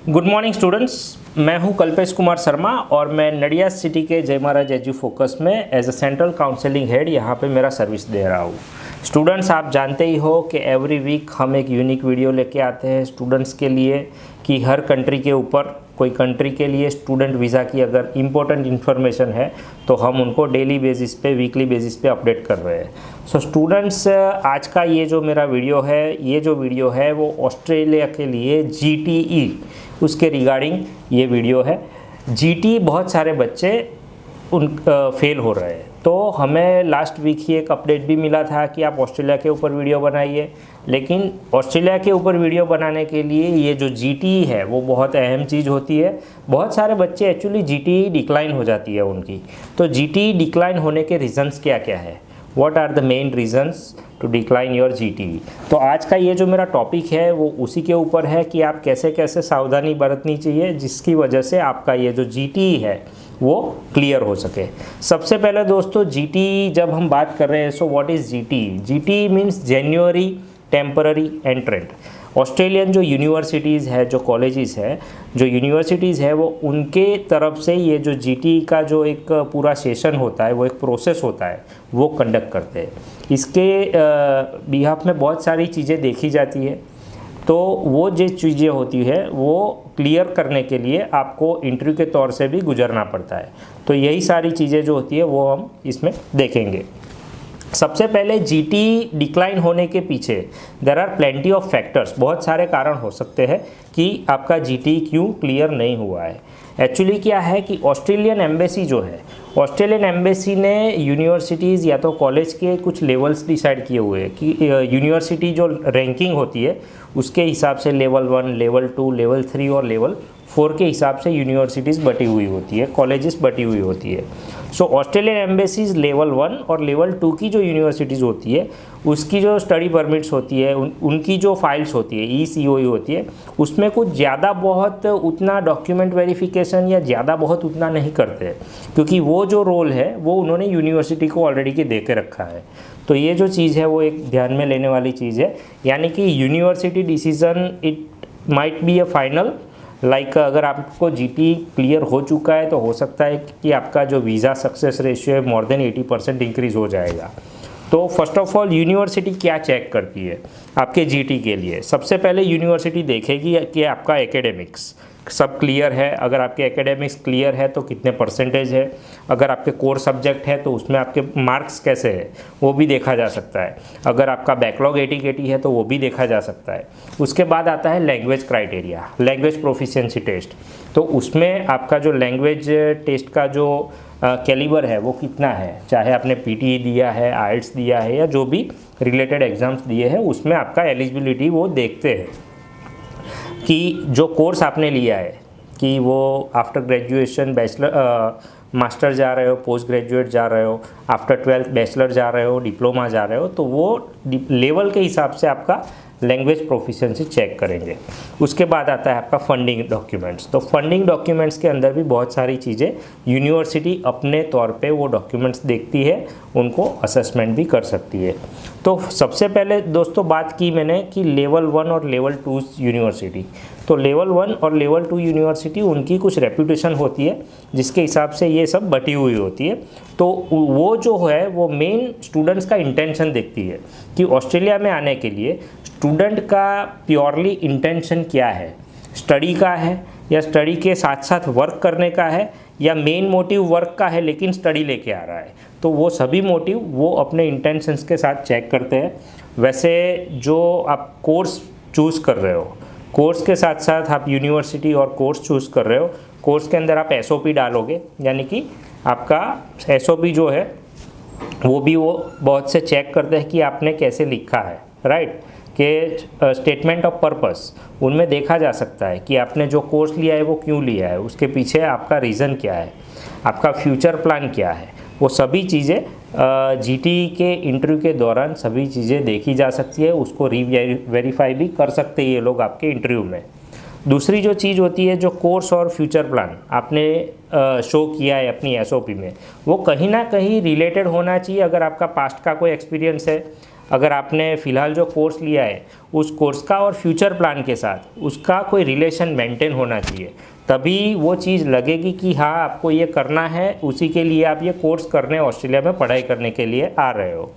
Good morning students, मैं हूं कल्पेश कुमार शर्मा और मैं नडियाद सिटी के जय महाराज एजू फोकस में as a central counselling head यहां पे मेरा सर्विस दे रहा हूं। स्टूडेंट्स, आप जानते ही हो कि एवरी वीक हम एक यूनिक वीडियो लेके आते हैं स्टूडेंट्स के लिए कि हर कंट्री के ऊपर कोई कंट्री के लिए स्टूडेंट वीज़ा की अगर इम्पोर्टेंट इन्फॉर्मेशन है तो हम उनको डेली बेसिस पे, वीकली बेसिस पे अपडेट कर रहे हैं। सो स्टूडेंट्स, आज का ये जो मेरा वीडियो है वो ऑस्ट्रेलिया के लिए GTE उसके रिगार्डिंग ये वीडियो है। GT बहुत सारे बच्चे फेल हो रहे हैं, तो हमें लास्ट वीक ही एक अपडेट भी मिला था कि आप ऑस्ट्रेलिया के ऊपर वीडियो बनाइए, लेकिन ऑस्ट्रेलिया के ऊपर वीडियो बनाने के लिए ये जो GTE है वो बहुत अहम चीज़ होती है। बहुत सारे बच्चे एक्चुअली GTE डिक्लाइन हो जाती है उनकी। तो GTE डिक्लाइन होने के रीज़न्स क्या क्या है, what are the main reasons to decline your GTE। तो आज का ये जो मेरा टॉपिक है वो उसी के ऊपर है कि आप कैसे कैसे सावधानी बरतनी चाहिए जिसकी वजह से आपका ये जो GTE है वो क्लियर हो सके। सबसे पहले दोस्तों, GTE जब हम बात कर रहे हैं, so what is GTE? GTE means genuine temporary entrant. Australian जो यूनिवर्सिटीज़ है, जो कॉलेजेस है, जो यूनिवर्सिटीज़ है, वो उनके तरफ से ये जो GTE का जो एक पूरा सेशन होता है, वो एक प्रोसेस होता है, वो कंडक्ट करते हैं। इसके बिहाफ में बहुत सारी चीज़ें देखी जाती है। तो वो जो चीज़ें होती है वो क्लियर करने के लिए आपको इंटरव्यू के तौर से भी गुजरना पड़ता है। तो यही सारी चीज़ें जो होती है वो हम इसमें देखेंगे। सबसे पहले GTE डिक्लाइन होने के पीछे there are plenty of factors, बहुत सारे कारण हो सकते हैं कि आपका GTE क्यों क्लियर नहीं हुआ है। एक्चुअली क्या है कि ऑस्ट्रेलियन एम्बेसी जो है, ऑस्ट्रेलियन एम्बेसी ने यूनिवर्सिटीज़ या तो कॉलेज के कुछ लेवल्स डिसाइड किए हुए हैं कि यूनिवर्सिटी जो रैंकिंग होती है उसके हिसाब से लेवल 1, लेवल 2, लेवल 3 और लेवल 4 के हिसाब से यूनिवर्सिटीज़ बटी हुई होती है, कॉलेजेस बटी हुई होती है। सो ऑस्ट्रेलियन एम्बेसीज लेवल 1 और लेवल 2 की जो यूनिवर्सिटीज़ होती है उसकी जो स्टडी परमिट्स होती है, उनकी जो फाइल्स होती है, ECOE होती है, उसमें कुछ ज़्यादा बहुत उतना डॉक्यूमेंट वेरिफिकेशन या ज़्यादा बहुत उतना नहीं करते, क्योंकि वो जो रोल है वो उन्होंने यूनिवर्सिटी को ऑलरेडी के दे के रखा है। तो ये जो चीज़ है वो एक ध्यान में लेने वाली चीज़ है, यानी कि university decision it might be a final. Like अगर आपको GTE क्लियर हो चुका है तो हो सकता है कि आपका जो वीज़ा सक्सेस रेशियो है मोर देन 80% इंक्रीज़ हो जाएगा। तो फर्स्ट ऑफ ऑल यूनिवर्सिटी क्या चेक करती है आपके GTE के लिए? सबसे पहले यूनिवर्सिटी देखेगी कि आपका एकेडमिक्स सब क्लियर है। अगर आपके एकेडमिक्स क्लियर है तो कितने परसेंटेज है, अगर आपके कोर सब्जेक्ट है तो उसमें आपके मार्क्स कैसे है वो भी देखा जा सकता है। अगर आपका बैकलॉग 80 है तो वो भी देखा जा सकता है। उसके बाद आता है language criteria, language proficiency test. तो उसमें आपका जो लैंग्वेज टेस्ट का जो कैलिबर है वो कितना है, चाहे आपने PTE दिया है, IELTS दिया है या जो भी रिलेटेड एग्ज़ाम्स दिए हैं, उसमें आपका एलिजिबिलिटी वो देखते हैं कि जो कोर्स आपने लिया है कि वो आफ्टर ग्रेजुएशन बैचलर मास्टर जा रहे हो, पोस्ट ग्रेजुएट जा रहे हो, आफ्टर 12th बैचलर जा रहे हो, डिप्लोमा जा रहे हो, तो वो लेवल के हिसाब से आपका लैंग्वेज प्रोफिशिएंसी चेक करेंगे। उसके बाद आता है आपका फंडिंग डॉक्यूमेंट्स। तो फंडिंग डॉक्यूमेंट्स के अंदर भी बहुत सारी चीज़ें यूनिवर्सिटी अपने तौर पे वो डॉक्यूमेंट्स देखती है, उनको असेसमेंट भी कर सकती है। तो सबसे पहले दोस्तों बात की मैंने कि लेवल 1 और लेवल 2 यूनिवर्सिटी। तो लेवल 1 और लेवल 2 यूनिवर्सिटी उनकी कुछ रेपुटेशन होती है जिसके हिसाब से ये सब बटी हुई होती है। तो वो जो है वो मेन स्टूडेंट्स का इंटेंशन देखती है कि ऑस्ट्रेलिया में आने के लिए स्टूडेंट का प्योरली इंटेंशन क्या है, स्टडी का है या स्टडी के साथ साथ वर्क करने का है, या मेन मोटिव वर्क का है लेकिन स्टडी लेके आ रहा है। तो वो सभी मोटिव वो अपने इंटेंशंस के साथ चेक करते हैं। वैसे जो आप कोर्स चूज़ कर रहे हो, कोर्स के साथ साथ आप यूनिवर्सिटी और कोर्स चूज़ कर रहे हो, कोर्स के अंदर आप SOP डालोगे, यानी कि आपका SOP जो है वो भी वो बहुत से चेक करते हैं कि आपने कैसे लिखा है, राइट, कि स्टेटमेंट ऑफ पर्पस उनमें देखा जा सकता है कि आपने जो कोर्स लिया है वो क्यों लिया है, उसके पीछे आपका रीज़न क्या है, आपका फ्यूचर प्लान क्या है। वो सभी चीज़ें GTE के इंटरव्यू के दौरान सभी चीज़ें देखी जा सकती है, उसको वेरीफाई भी कर सकते हैं ये लोग आपके इंटरव्यू में। दूसरी जो चीज़ होती है, जो कोर्स और फ्यूचर प्लान आपने शो किया है अपनी SOP में, वो कहीं ना कहीं रिलेटेड होना चाहिए। अगर आपका पास्ट का कोई एक्सपीरियंस है, अगर आपने फ़िलहाल जो कोर्स लिया है उस कोर्स का और फ्यूचर प्लान के साथ उसका कोई रिलेशन मेंटेन होना चाहिए, तभी वो चीज़ लगेगी कि हाँ आपको ये करना है, उसी के लिए आप ये कोर्स करने ऑस्ट्रेलिया में पढ़ाई करने के लिए आ रहे हो।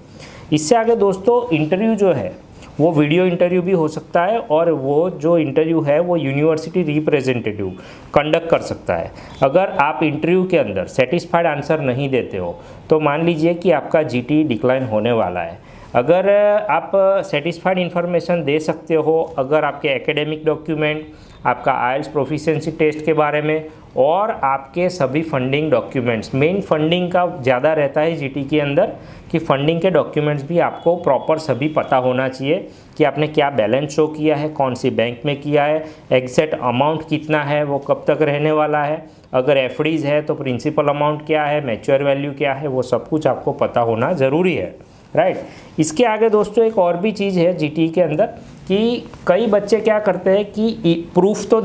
इससे आगे दोस्तों इंटरव्यू जो है वो वीडियो इंटरव्यू भी हो सकता है, और वो जो इंटरव्यू है वो यूनिवर्सिटी रिप्रेजेंटेटिव कंडक्ट कर सकता है। अगर आप इंटरव्यू के अंदर सेटिस्फाइड आंसर नहीं देते हो तो मान लीजिए कि आपका जीटी डिक्लाइन होने वाला है। अगर आप सेटिस्फाइड इन्फॉर्मेशन दे सकते हो, अगर आपके एकेडमिक डॉक्यूमेंट, आपका आइल्स प्रोफिशिएंसी टेस्ट के बारे में और आपके सभी फंडिंग डॉक्यूमेंट्स, मेन फंडिंग का ज़्यादा रहता है जीटी के अंदर कि फंडिंग के डॉक्यूमेंट्स भी आपको प्रॉपर सभी पता होना चाहिए कि आपने क्या बैलेंस शो किया है, कौन सी बैंक में किया है, एग्जैक्ट अमाउंट कितना है, वो कब तक रहने वाला है, अगर एफडीज है तो प्रिंसिपल अमाउंट क्या है, मैच्योर वैल्यू क्या है, वो सब कुछ आपको पता होना ज़रूरी है, राइट। इसके आगे दोस्तों एक और भी चीज़ है जीटी के अंदर कि कई बच्चे क्या करते हैं कि प्रूफ तो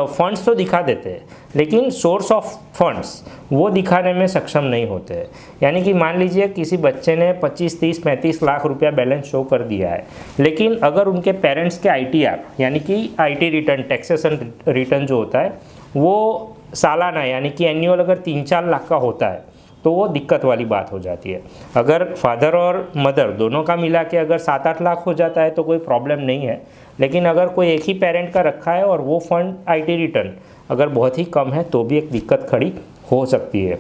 फंड्स तो दिखा देते हैं लेकिन सोर्स ऑफ फंड्स वो दिखाने में सक्षम नहीं होते हैं। यानी कि मान लीजिए किसी बच्चे ने 25, 30, 35 लाख रुपया बैलेंस शो कर दिया है, लेकिन अगर उनके पेरेंट्स के ITR यानी कि IT रिटर्न, टैक्सेशन रिटर्न जो होता है वो सालाना यानी कि एनुअल अगर 3-4 लाख का होता है तो वो दिक्कत वाली बात हो जाती है। अगर फादर और मदर दोनों का मिला के अगर 7-8 लाख हो जाता है तो कोई प्रॉब्लम नहीं है, लेकिन अगर कोई एक ही पेरेंट का रखा है और वो फंड IT रिटर्न अगर बहुत ही कम है तो भी एक दिक्कत खड़ी हो सकती है।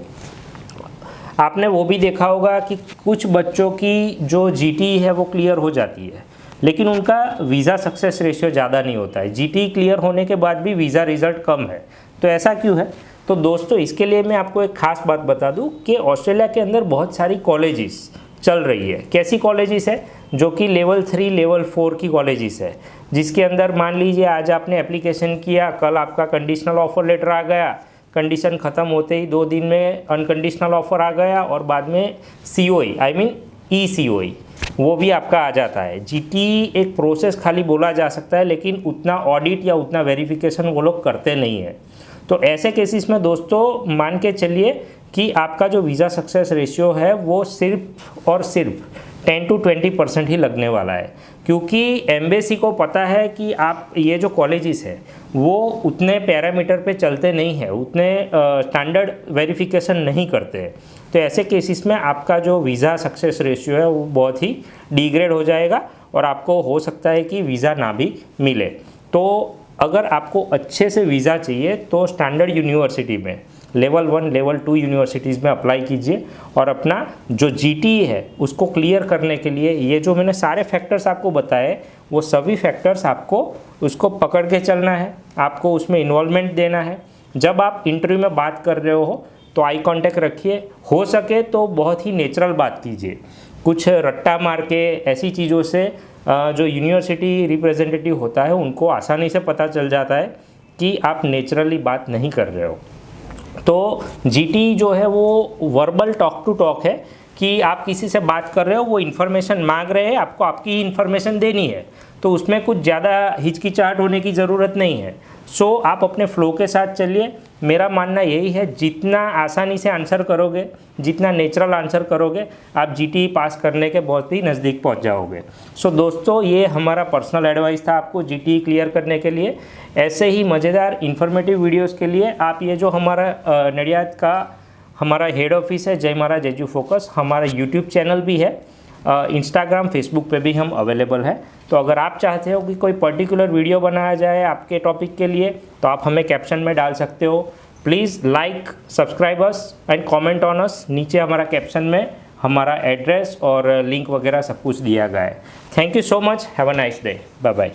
आपने वो भी देखा होगा कि कुछ बच्चों की जो जीटी है वो क्लियर हो जाती है लेकिन उनका वीज़ा सक्सेस रेशियो ज़्यादा नहीं होता है। जीटी क्लियर होने के बाद भी वीज़ा रिज़ल्ट कम है, तो ऐसा क्यों है? तो दोस्तों इसके लिए मैं आपको एक ख़ास बात बता दूं कि ऑस्ट्रेलिया के अंदर बहुत सारी कॉलेजेस चल रही है। कैसी कॉलेजेस है? जो कि लेवल 3, लेवल 4 की कॉलेजेस है, जिसके अंदर मान लीजिए आज आपने एप्लीकेशन किया, कल आपका कंडीशनल ऑफर लेटर आ गया, कंडीशन ख़त्म होते ही 2 दिन में अनकंडीशनल ऑफर आ गया और बाद में COE आई मीन ECOE वो भी आपका आ जाता है। जीटी एक प्रोसेस खाली बोला जा सकता है लेकिन उतना ऑडिट या उतना वेरिफिकेशन वो लोग करते नहीं है। तो ऐसे केसेस में दोस्तों मान के चलिए कि आपका जो वीज़ा सक्सेस रेशियो है वो सिर्फ और सिर्फ 10 to 20% ही लगने वाला है, क्योंकि एम्बेसी को पता है कि आप ये जो कॉलेजेस है वो उतने पैरामीटर पे चलते नहीं है, उतने स्टैंडर्ड वेरिफिकेशन नहीं करते। तो ऐसे केसेस में आपका जो वीज़ा सक्सेस रेशियो है वो बहुत ही डिग्रेड हो जाएगा और आपको हो सकता है कि वीज़ा ना भी मिले। तो अगर आपको अच्छे से वीज़ा चाहिए तो स्टैंडर्ड यूनिवर्सिटी में लेवल 1, लेवल 2 यूनिवर्सिटीज़ में अप्लाई कीजिए और अपना जो जीटी है उसको क्लियर करने के लिए ये जो मैंने सारे फैक्टर्स आपको बताए वो सभी फैक्टर्स आपको उसको पकड़ के चलना है, आपको उसमें इन्वॉल्वमेंट देना है। जब आप इंटरव्यू में बात कर रहे हो तो आई कांटेक्ट रखिए, हो सके तो बहुत ही नेचुरल बात कीजिए, कुछ रट्टा मार के ऐसी चीज़ों से जो यूनिवर्सिटी रिप्रेजेंटेटिव होता है उनको आसानी से पता चल जाता है कि आप नेचुरली बात नहीं कर रहे हो। तो जीटी जो है वो वर्बल टॉक टू टॉक है कि आप किसी से बात कर रहे हो, वो इन्फॉर्मेशन मांग रहे हैं, आपको आपकी इन्फॉर्मेशन देनी है, तो उसमें कुछ ज़्यादा हिचकिचाहट होने की ज़रूरत नहीं है। सो आप अपने फ्लो के साथ चलिए। मेरा मानना यही है जितना आसानी से आंसर करोगे, जितना नेचुरल आंसर करोगे, आप जीटी पास करने के बहुत ही नज़दीक पहुंच जाओगे। सो दोस्तों ये हमारा पर्सनल एडवाइस था आपको जीटी क्लियर करने के लिए। ऐसे ही मज़ेदार इन्फॉर्मेटिव वीडियोज़ के लिए आप ये जो हमारा नडियाद का हमारा हेड ऑफिस है जय महाराज एजू फोकस, हमारा यूट्यूब चैनल भी है, इंस्टाग्राम, फेसबुक पे भी हम अवेलेबल है। तो अगर आप चाहते हो कि कोई पर्टिकुलर वीडियो बनाया जाए आपके टॉपिक के लिए तो आप हमें कैप्शन में डाल सकते हो। Please like, subscribe us and comment on us. नीचे हमारा कैप्शन में हमारा एड्रेस और लिंक वगैरह सब कुछ दिया गया है। Thank you so much, have a nice day, bye bye.